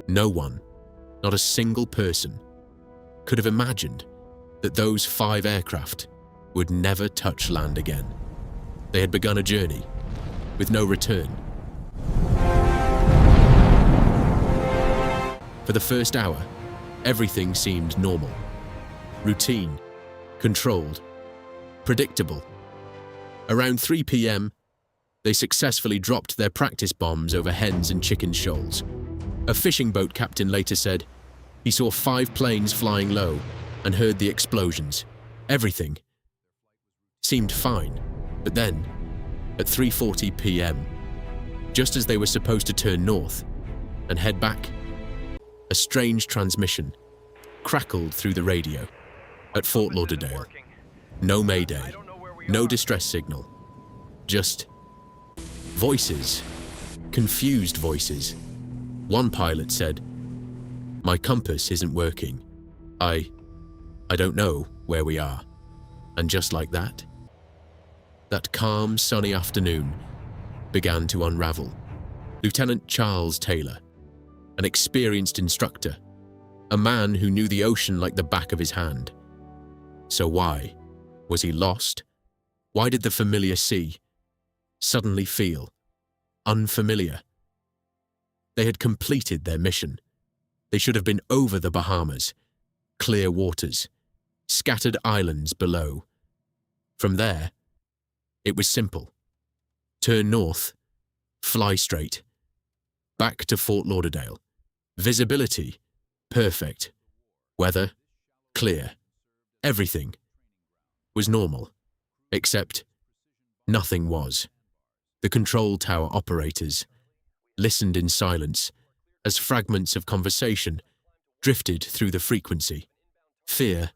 No one, not a single person, could have imagined that those 5 aircraft would never touch land again. They had begun a journey with no return. For the first hour, everything seemed normal, routine, controlled, predictable. Around 3 p.m., they successfully dropped their practice bombs over hens and chicken shoals. A fishing boat captain later said he saw 5 planes flying low and heard the explosions. Everything seemed fine, but then, at 3:40 p.m., just as they were supposed to turn north and head back, a strange transmission crackled through the radio at Fort Lauderdale. No mayday, no distress signal, just voices, confused voices. One pilot said, "My compass isn't working. I don't know where we are." And just like that calm, sunny afternoon began to unravel. Lieutenant Charles Taylor, an experienced instructor, a man who knew the ocean like the back of his hand. So why? Was he lost? Why did the familiar sea suddenly feel unfamiliar? They had completed their mission. They should have been over the Bahamas, clear waters, scattered islands below. From there, it was simple. Turn north, fly straight, back to Fort Lauderdale. Visibility, perfect. Weather, clear. Everything was normal, except nothing was. The control tower operators listened in silence as fragments of conversation drifted through the frequency. Fear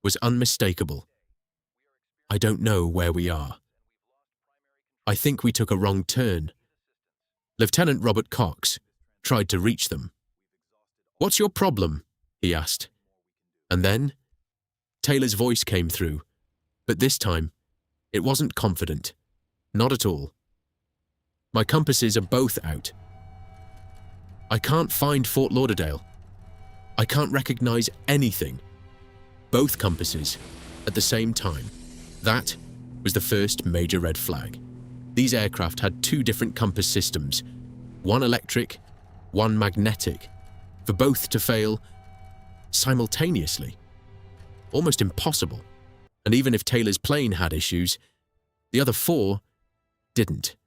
was unmistakable. "I don't know where we are. I think we took a wrong turn." Lieutenant Robert Cox tried to reach them. "What's your problem?" he asked. And then Taylor's voice came through, but this time it wasn't confident. Not at all. "My compasses are both out. I can't find Fort Lauderdale. I can't recognize anything." Both compasses at the same time. That was the first major red flag. These aircraft had 2 different compass systems, one electric, one magnetic, for both to fail simultaneously. Almost impossible. And even if Taylor's plane had issues, the other 4 didn't.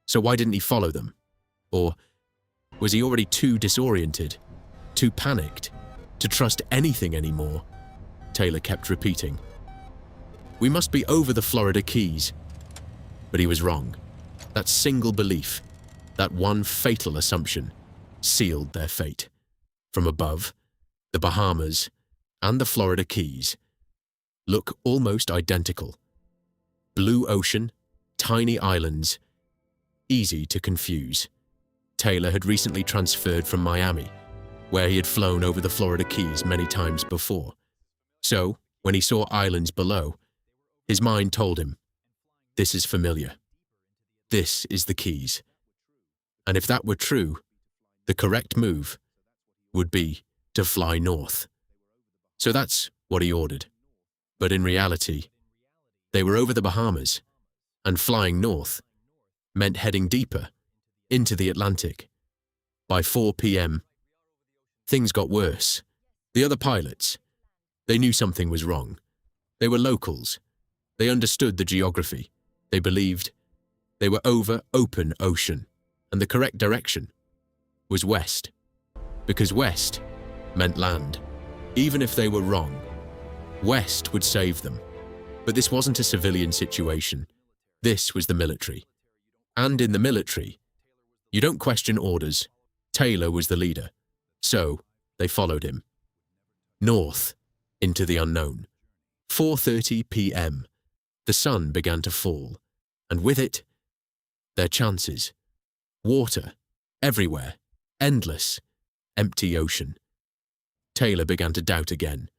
So why didn't he follow them? Or was he already too disoriented, too panicked, to trust anything anymore? Taylor kept repeating, "We must be over the Florida Keys." But he was wrong. That single belief, that one fatal assumption, sealed their fate. From above, the Bahamas and the Florida Keys look almost identical. Blue ocean, tiny islands, easy to confuse. Taylor had recently transferred from Miami, where he had flown over the Florida Keys many times before. So, when he saw islands below, his mind told him, this is familiar. This is the Keys. And if that were true, the correct move would be to fly north. So that's what he ordered. But in reality, they were over the Bahamas, and flying north meant heading deeper into the Atlantic. By 4 p.m., things got worse. The other pilots, they knew something was wrong. They were locals. They understood the geography. They believed they were over open ocean, and the correct direction was west. Because west meant land. Even if they were wrong, west would save them. But this wasn't a civilian situation. This was the military. And in the military, you don't question orders. Taylor was the leader. So they followed him. North, into the unknown. 4:30 p.m. The sun began to fall, and with it, their chances. Water, everywhere, endless, empty ocean. Taylor began to doubt again.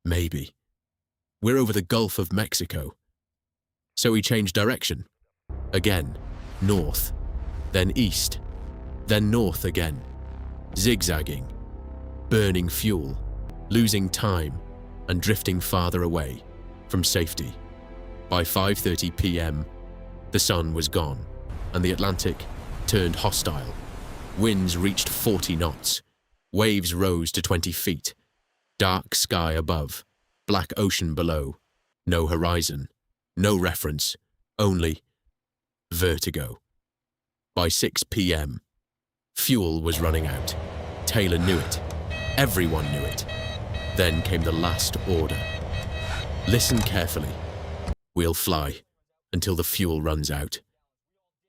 Maybe. We're over the Gulf of Mexico. So he changed direction. Again, north, then east, then north again. zigzagging, burning fuel, losing time, and drifting farther away from safety. By 5:30 p.m., the sun was gone, and the Atlantic turned hostile. Winds reached 40 knots. Waves rose to 20 feet. Dark sky above, black ocean below. No horizon, no reference, only vertigo. By 6 p.m., fuel was running out. Taylor knew it. Everyone knew it. Then came the last order. Listen carefully. We'll fly until the fuel runs out.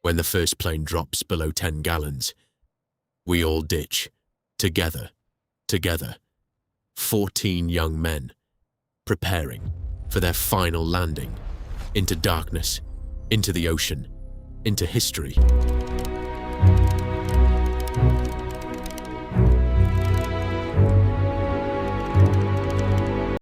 When the first plane drops below 10 gallons, we all ditch. Together. 14 young men, preparing for their final landing, into darkness, into the ocean, into history.